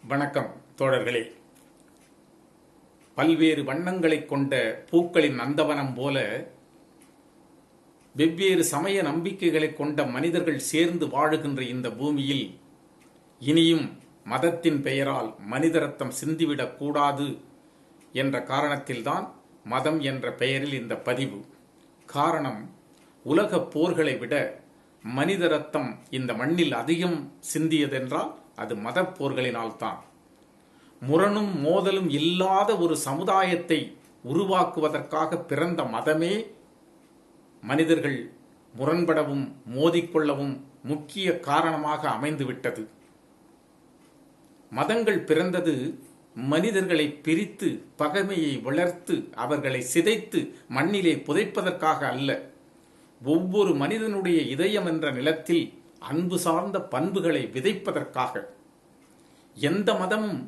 வணக்கம் தோழர்களே. பல்வேறு வண்ணங்களை கொண்ட பூக்களின் நந்தவனம் போல வெவ்வேறு சமய நம்பிக்கைகளை கொண்ட மனிதர்கள் சேர்ந்து வாழுகின்ற இந்த பூமியில் இனியும் மதத்தின் பெயரால் மனித ரத்தம் சிந்திவிடக் கூடாது என்ற காரணத்தில்தான் மதம் என்ற பெயரில் இந்த பதிவு. காரணம், உலக போர்களை விட மனித ரத்தம் இந்த மண்ணில் அதிகம் சிந்தியதென்றால் அது மத போர்களினால்தான். முரணும் மோதலும் இல்லாத ஒரு சமுதாயத்தை உருவாக்குவதற்காக பிறந்த மதமே மனிதர்கள் முரண்படவும் மோதிக்கொள்ளவும் முக்கிய காரணமாக அமைந்துவிட்டது. மதங்கள் பிறந்தது மனிதர்களை பிரித்து பகைமையை வளர்த்து அவர்களை சிதைத்து மண்ணிலே புதைப்பதற்காக அல்ல, ஒவ்வொரு மனிதனுடைய இதயம் என்ற நிலத்தில் அன்பு சார்ந்த பண்புகளை விதைப்பதற்காக. எந்த மதமும்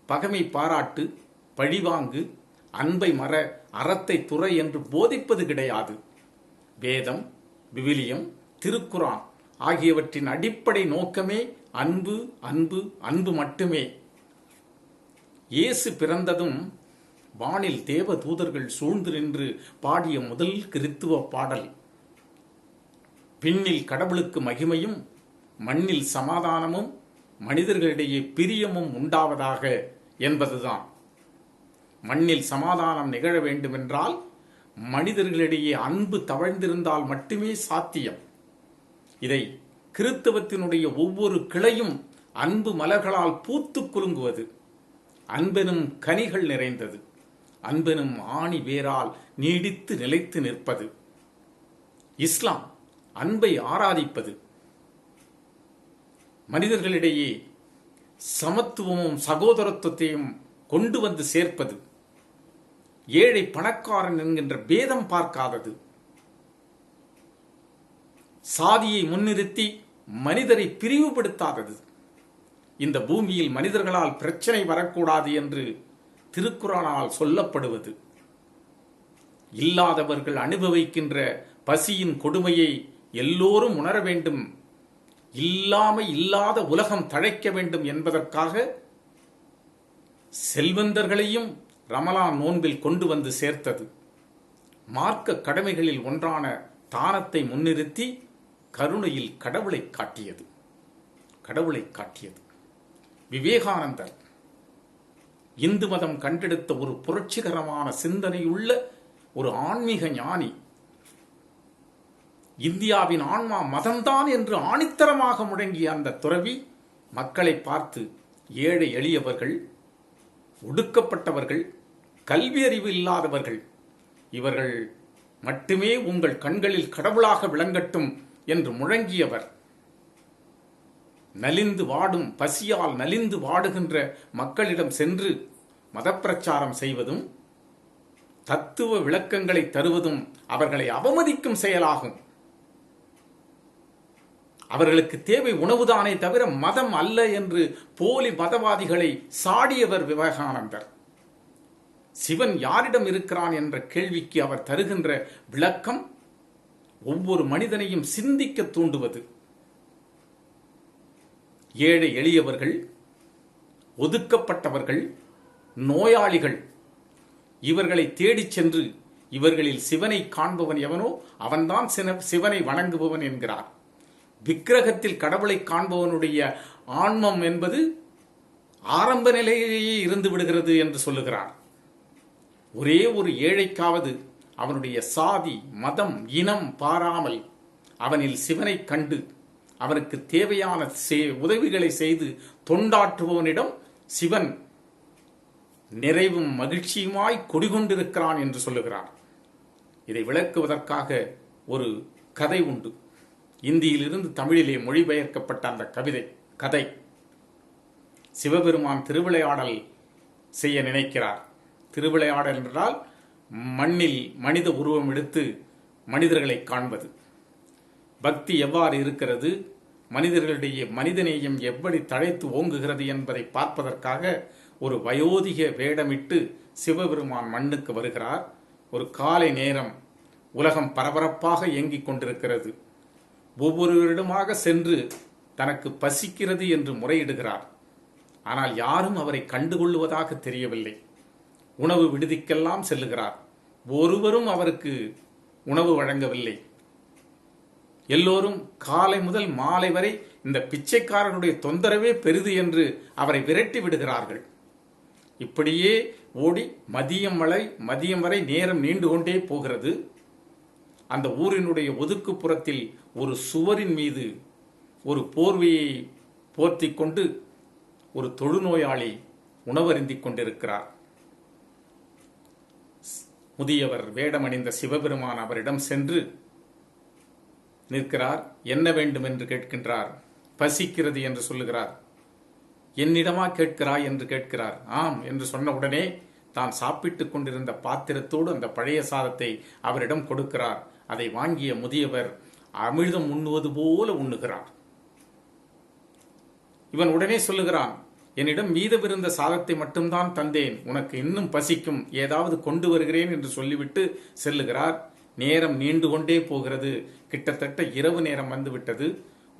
பகைமை பாராட்டு, பழிவாங்கு, அன்பை மற, அறத்தை துறை என்று போதிப்பது கிடையாது. வேதம், விவிலியம், திருக்குரான் ஆகியவற்றின் அடிப்படை நோக்கமே அன்பு அன்பு அன்பு மட்டுமே. இயேசு பிறந்ததும் வானில் தேவ தூதர்கள் சூழ்ந்து நின்று பாடிய முதல் கிறித்துவ பாடல் விண்ணில் கடவுளுக்கு மகிமையும் மண்ணில் சமாதானமும் மனிதர்களிடையே பிரியமும் உண்டாவதாக என்பதுதான். மண்ணில் சமாதானம் நிகழ வேண்டுமென்றால் மனிதர்களிடையே அன்பு தவழ்ந்திருந்தால் மட்டுமே சாத்தியம். இதை கிறித்தவத்தினுடைய ஒவ்வொரு கிளையும் அன்பு மலர்களால் பூத்து குலுங்குவது. அன்பெனும் கனிகள் நிறைந்தது, அன்பெனும் ஆணி வேரால் நீடித்து நிலைத்து நிற்பது. இஸ்லாம் அன்பை ஆராதிப்பது, மனிதர்களிடையே சமத்துவமும் சகோதரத்துவத்தையும் கொண்டு வந்து சேர்ப்பது, ஏழை பணக்காரன் என்கின்ற பேதம் பார்க்காதது, சாதியை முன்னிறுத்தி மனிதரை பிரிவுபடுத்தாதது. இந்த பூமியில் மனிதர்களால் பிரச்சனை வரக்கூடாது என்று திருக்குரானால் சொல்லப்படுவது, இல்லாதவர்கள் அனுபவிக்கின்ற பசியின் கொடுமையை எல்லோரும் உணர வேண்டும், இல்லாத உலகம் தழைக்க வேண்டும் என்பதற்காக செல்வந்தர்களையும் ரமலான் நோன்பில் கொண்டு வந்து சேர்த்தது. மார்க்க கடமைகளில் ஒன்றான தானத்தை முன்னிறுத்தி கருணையில் கடவுளை காட்டியது. விவேகானந்தர் இந்து மதம் கண்டெடுத்த ஒரு புரட்சிகரமான சிந்தனையுள்ள ஒரு ஆன்மீக ஞானி. இந்தியாவின் ஆன்மா மதம்தான் என்று ஆணித்தரமாக முழங்கிய அந்த துறவி மக்களை பார்த்து, ஏழை எளியவர்கள், ஒடுக்கப்பட்டவர்கள், கல்வி அறிவு இல்லாதவர்கள், இவர்கள் மட்டுமே உங்கள் கண்களில் கடவுளாக விளங்கட்டும் என்று முழங்கியவர். நலிந்து வாடும், பசியால் நலிந்து வாடுகின்ற மக்களிடம் சென்று மதப்பிரச்சாரம் செய்வதும் தத்துவ விளக்கங்களை தருவதும் அவர்களை அவமதிக்கும் செயலாகும். அவர்களுக்கு தேவை உணவுதானே தவிர மதம் அல்ல என்று போலி மதவாதிகளை சாடியவர் விவேகானந்தர். சிவன் யாரிடம் இருக்கிறான் என்ற கேள்விக்கு அவர் தருகின்ற விளக்கம் ஒவ்வொரு மனிதனையும் சிந்திக்க தூண்டுவது. ஏழை எளியவர்கள், ஒதுக்கப்பட்டவர்கள், நோயாளிகள், இவர்களை தேடிச் சென்று இவர்களில் சிவனை காண்பவன் எவனோ அவன்தான் சிவனை வணங்குபவன் என்கிறார். விக்கிரகத்தில் கடவுளை காண்பவனுடைய ஆன்மம் என்பது ஆரம்ப நிலையிலேயே இருந்து விடுகிறது என்று சொல்லுகிறார். ஒரே ஒரு ஏழைக்காவது அவனுடைய சாதி, மதம், இனம் பாராமல் அவனில் சிவனை கண்டு அவனுக்கு தேவையான உதவிகளை செய்து தொண்டாற்றுபவனிடம் சிவன் நிறைவும் மகிழ்ச்சியுமாய் குடிகொண்டிருக்கிறான் என்று சொல்லுகிறார். இதை விளக்குவதற்காக ஒரு கதை உண்டு. இந்தியிலிருந்து தமிழிலே மொழிபெயர்க்கப்பட்ட அந்த கதை. சிவபெருமான் திருவிளையாடல் செய்ய நினைக்கிறார். திருவிளையாடல் என்றால் மண்ணில் மனித உருவம் எடுத்து மனிதர்களை காண்பது. பக்தி எவ்வாறு இருக்கிறது, மனிதர்களிடையே மனிதநேயம் எப்படி தழைத்து ஓங்குகிறது என்பதை பார்ப்பதற்காக ஒரு வயோதிக வேடமிட்டு சிவபெருமான் மண்ணுக்கு வருகிறார். ஒரு காலை நேரம், உலகம் பரபரப்பாக இயங்கிக் கொண்டிருக்கிறது. ஒவ்வொருவரிடமாக சென்று தனக்கு பசிக்கிறது என்று முறையிடுகிறார். ஆனால் யாரும் அவரை கண்டுகொள்வதாக தெரியவில்லை. உணவு விடுதிக்கெல்லாம் செல்லுகிறார். ஒருவரும் அவருக்கு உணவு வழங்கவில்லை. எல்லோரும் காலை முதல் மாலை வரை இந்த பிச்சைக்காரனுடைய தொந்தரவே பெரிது என்று அவரை விரட்டி விடுகிறார்கள். இப்படியே ஓடி மதியம் வரை நேரம் நீண்டு கொண்டே போகிறது. அந்த ஊரினுடைய ஒதுக்குப்புறத்தில் ஒரு சுவரின் மீது ஒரு போர்வையை போர்த்தி கொண்டு ஒரு தொழுநோயாளி உணவருந்திக் கொண்டிருக்கிறார். முதியவர் வேடமணிந்த சிவபெருமான் அவரிடம் சென்று நிற்கிறார். என்ன வேண்டும் என்று கேட்கின்றார். பசிக்கிறது என்று சொல்லுகிறார். என்னிடமா கேட்கிறாய் என்று கேட்கிறார். ஆம் என்று சொன்ன உடனே தான் சாப்பிட்டுக் கொண்டிருந்த பாத்திரத்தோடு அந்த பழைய சாதத்தை அவரிடம் கொடுக்கிறார். அதை வாங்கிய முதியவர் அமிர்தம் உண்ணுவது போல உண்ணுகிறார். இவன் உடனே சொல்லுகிறான், என்னிடம் மீதமிருந்த சாதத்தை மட்டும்தான் தந்தேன், உனக்கு இன்னும் பசிக்கும், ஏதாவது கொண்டு வருகிறேன் என்று சொல்லிவிட்டு செல்லுகிறார். நேரம் நீண்டு கொண்டே போகிறது. கிட்டத்தட்ட இரவு நேரம் வந்துவிட்டது.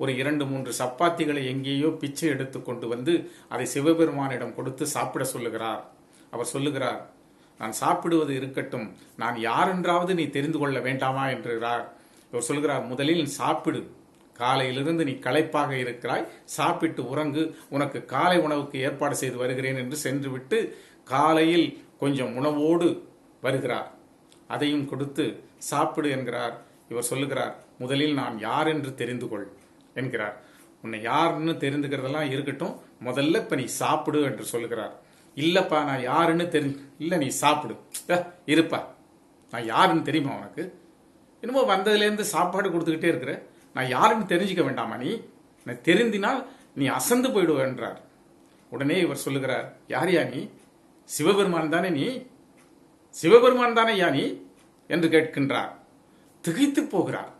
ஒரு 2-3 சப்பாத்திகளை எங்கேயோ பிச்சை எடுத்து கொண்டு வந்து அதை சிவபெருமானிடம் கொடுத்து சாப்பிட சொல்லுகிறார். அவர் சொல்லுகிறார், நான் சாப்பிடுவது இருக்கட்டும், நான் யாரென்றாவது நீ தெரிந்து கொள்ள வேண்டாமா என்றார். இவர் சொல்லுகிறார், முதலில் சாப்பிடு, காலையிலிருந்து நீ களைப்பாக இருக்கிறாய், சாப்பிட்டு உறங்கு, உனக்கு காலை உணவுக்கு ஏற்பாடு செய்து வருகிறேன் என்று சென்றுவிட்டு காலையில் கொஞ்சம் உணவோடு வருகிறார். அதையும் கொடுத்து சாப்பிடு என்கிறார். இவர் சொல்லுகிறார், முதலில் நான் யார் என்று தெரிந்து கொள் என்கிறார். உன்னை யாருன்னு தெரிந்துக்கிறதெல்லாம் இருக்கட்டும், முதல்ல இப்ப நீ சாப்பிடு என்று சொல்லுகிறார். இல்லப்பா நான் யாருன்னு இல்ல நீ சாப்பிடு. இருப்பா, நான் யாருன்னு தெரியுமா உனக்கு? என்னமோ வந்ததுலேருந்து சாப்பாடு கொடுத்துக்கிட்டே இருக்கிற, நான் யாருன்னு தெரிஞ்சுக்க வேண்டாமா? நீ தெரிந்தினால் நீ அசந்து போயிடுவ என்றார். உடனே இவர் சொல்லுகிறார், யார் யா நீ? சிவபெருமான் தானே நீ? சிவபெருமான் தானே யா நீ என்று கேட்கின்றார். திகைத்து போகிறார்.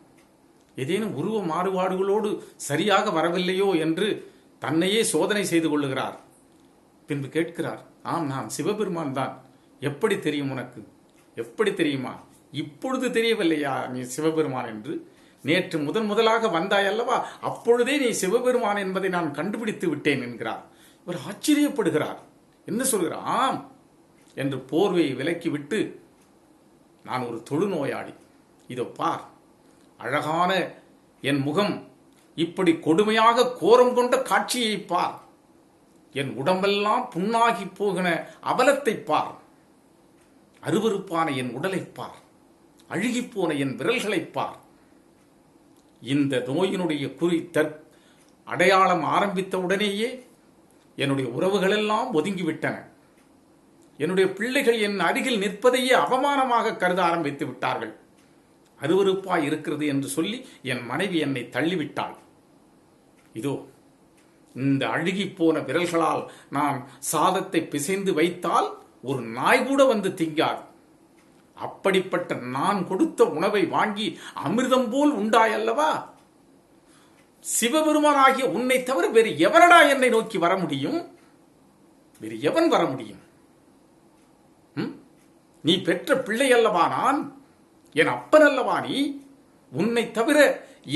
ஏதேனும் உருவ மாறுபாடுகளோடு சரியாக வரவில்லையோ என்று தன்னையே சோதனை செய்து கொள்ளுகிறார். பின்பு கேட்கிறார், ஆம் நான் சிவபெருமான் தான். எப்படி தெரியும் உனக்கு? எப்படி தெரியுமா? இப்பொழுது தெரியவில்லையா நீ சிவபெருமான் என்று? நேற்று முதலாக வந்தாய் அல்லவா, அப்பொழுதே நீ சிவபெருமான் என்பதை நான் கண்டுபிடித்து விட்டேன் என்கிறார். இவர் ஆச்சரியப்படுகிறார். என்ன சொல்கிறார்? ஆம் என்று போர்வையை விலக்கிவிட்டு, நான் ஒரு தொழுநோயாளி, இதோ பார், அழகான என் முகம், இப்படி கொடுமையாக கோரம் கொண்ட காட்சியை பார், என் உடம்பெல்லாம் புண்ணாகி போகிற அவலத்தை பார், அருவருப்பான என் உடலை பார், அழுகிப்போன என் விரல்களை பார். இந்த நோயினுடைய அடையாளம் ஆரம்பித்த உடனேயே என்னுடைய உறவுகளெல்லாம் ஒதுங்கிவிட்டன. என்னுடைய பிள்ளைகள் என் அருகில் நிற்பதையே அவமானமாக கருத ஆரம்பித்து விட்டார்கள். அருவருப்பாய் இருக்கிறது என்று சொல்லி என் மனைவி என்னை தள்ளிவிட்டாள். இதோ இந்த அழுகி போன விரல்களால் நான் சாதத்தை பிசைந்து வைத்தால் ஒரு நாய் கூட வந்து திங்காது. அப்படிப்பட்ட நான் கொடுத்த உணவை வாங்கி அமிர்தம் போல் உண்டாயல்லவா? சிவபெருமானாகிய உன்னை தவிர வேறு எவனடா என்னை நோக்கி வர முடியும்? வேறு எவன் வர முடியும்? நீ பெற்ற பிள்ளை அல்லவா நான்? என் அப்பன் அல்லவா நீ? உன்னை தவிர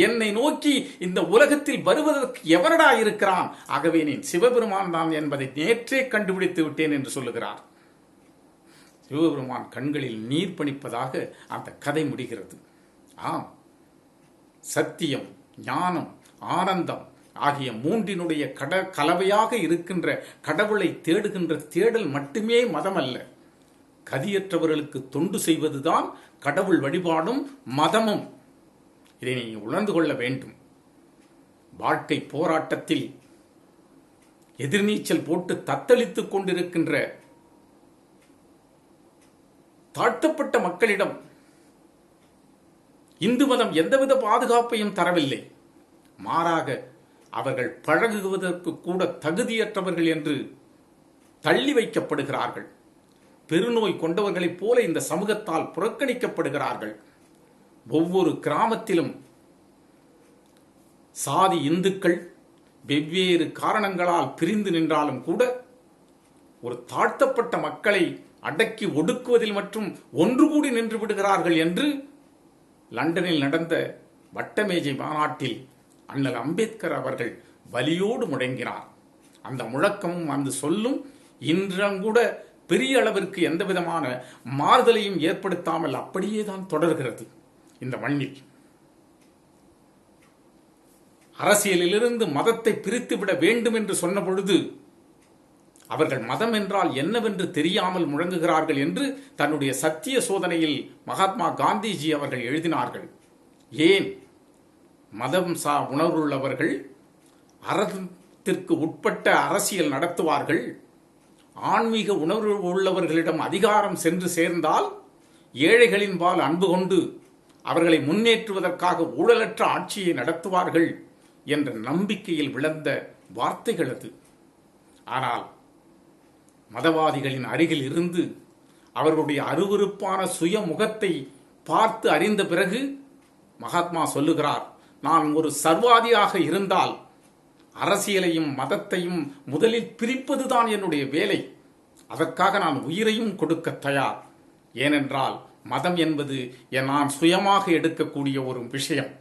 என்னை நோக்கி இந்த உலகத்தில் வருவதற்கு எவனடா இருக்கிறான்? ஆகவே நீ சிவபெருமான் தான் என்பதை நேற்றே கண்டுபிடித்து விட்டேன் என்று சொல்லுகிறார். சிவபெருமான் கண்களில் நீர் பணிப்பதாக அந்த கதை முடிகிறது. ஆம், சத்தியம், ஞானம், ஆனந்தம் ஆகிய மூன்றினுடைய கலவையாக இருக்கின்ற கடவுளை தேடுகின்ற தேடல் மட்டுமே மதம் அல்ல. கதியற்றவர்களுக்கு தொண்டு செய்வதுதான் கடவுள் வழிபாடும் மதமும். இதை நீ உணர்ந்து கொள்ள வேண்டும். வாழ்க்கை போராட்டத்தில் எதிர்நீச்சல் போட்டு தத்தளித்துக் கொண்டிருக்கின்ற தாழ்த்தப்பட்ட மக்களிடம் இந்து மதம் எந்தவித பாதுகாப்பையும் தரவில்லை. மாறாக அவர்கள் பழகுவதற்கு கூட தகுதியற்றவர்கள் என்று தள்ளி வைக்கப்படுகிறார்கள். பெருநோய் கொண்டவர்களைப் போல இந்த சமூகத்தால் புறக்கணிக்கப்படுகிறார்கள். ஒவ்வொரு கிராமத்திலும் சாதி இந்துக்கள் வெவ்வேறு காரணங்களால் பிரிந்து நின்றாலும் கூட ஒரு தாழ்த்தப்பட்ட மக்களை அடக்கி ஒடுக்குவதில் மற்றும் ஒன்று கூடி நின்று விடுகிறார்கள் என்று லண்டனில் நடந்த வட்டமேஜை மாநாட்டில் அண்ணல் அம்பேத்கர் அவர்கள் வலியோடு முழங்கினார். அந்த முழக்கமும் அந்த சொல்லும் இன்றங்கூட பெரிய அளவிற்கு எந்த விதமான மாறுதலையும் ஏற்படுத்தாமல் அப்படியே தான் தொடர்கிறது இந்த மண்ணில். அரசியலிலிருந்து மதத்தை பிரித்துவிட வேண்டும் என்று சொன்ன பொழுது அவர்கள் மதம் என்றால் என்னவென்று தெரியாமல் முழங்குகிறார்கள் என்று தன்னுடைய சத்திய சோதனையில் மகாத்மா காந்திஜி அவர்கள் எழுதினார்கள். ஏன் மதம் உணர்வுள்ளவர்கள் அறத்திற்கு உட்பட்ட அரசியல் நடத்துவார்கள், ஆன்மீக உணர்வு உள்ளவர்களிடம் அதிகாரம் சென்று சேர்ந்தால் ஏழைகளின் பால் அன்பு கொண்டு அவர்களை முன்னேற்றுவதற்காக ஊழலற்ற ஆட்சியை நடத்துவார்கள் என்ற நம்பிக்கையில் விளந்த வார்த்தைகள் அது. ஆனால் மதவாதிகளின் அருகில் இருந்து அவர்களுடைய அருவருப்பான சுய முகத்தை பார்த்து அறிந்த பிறகு மகாத்மா சொல்லுகிறார், நான் ஒரு சர்வாதியாக இருந்தால் அரசியலையும் மதத்தையும் முதலில் பிரிப்பதுதான் என்னுடைய வேலை. அதற்காக நான் உயிரையும் கொடுக்க தயார். ஏனென்றால் மதம் என்பது நான் சுயமாக எடுக்கக்கூடிய ஒரு விஷயம்,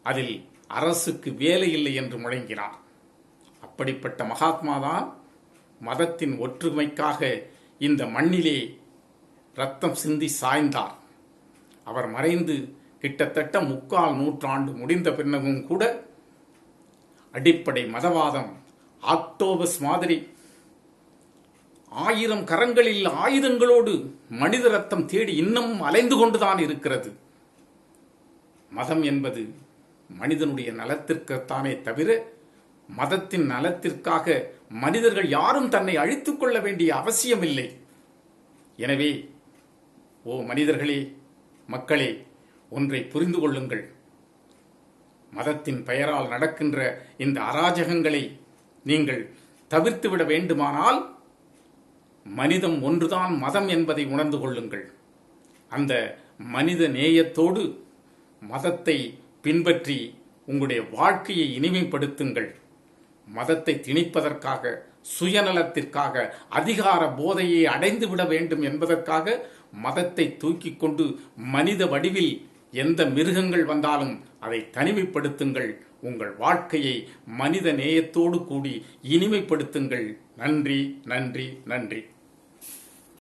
அதில் அரசுக்கு வேலை இல்லை என்று முழங்கினார். அப்படிப்பட்ட மகாத்மா தான் மதத்தின் ஒற்றுமைக்காக இந்த மண்ணிலே ரத்தம் சிந்தி சாய்ந்தார். அவர் மறைந்து கிட்டத்தட்ட 3/4 நூற்றாண்டு முடிந்த பின்னரும் கூட அடிப்படை மதவாதம் ஆக்டோபஸ் மாதிரி 1000 கரங்களில் ஆயுதங்களோடு மனித ரத்தம் தேடி இன்னும் அலைந்து கொண்டுதான் இருக்கிறது. மதம் என்பது மனிதனுடைய நலத்திற்குத்தானே தவிர மதத்தின் நலத்திற்காக மனிதர்கள் யாரும் தன்னை அழித்துக் கொள்ள வேண்டிய அவசியமில்லை. எனவே ஓ மனிதர்களே, மக்களே, ஒன்றை புரிந்து கொள்ளுங்கள். மதத்தின் பெயரால் நடக்கின்ற இந்த அராஜகங்களை நீங்கள் தவிர்த்துவிட வேண்டுமானால் மனிதம் ஒன்றுதான் மதம் என்பதை உணர்ந்து கொள்ளுங்கள். அந்த மனித நேயத்தோடு மதத்தை பின்பற்றி உங்களுடைய வாழ்க்கையை இனிமைப்படுத்துங்கள். மதத்தை திணிப்பதற்காக, சுயநலத்திற்காக, அதிகார போதையை அடைந்துவிட வேண்டும் என்பதற்காக மதத்தை தூக்கி கொண்டு மனித வடிவில் எந்த மிருகங்கள் வந்தாலும் அதை தனிமைப்படுத்துங்கள். உங்கள் வாழ்க்கையை மனித நேயத்தோடு கூடி இனிமைப்படுத்துங்கள். நன்றி, நன்றி, நன்றி.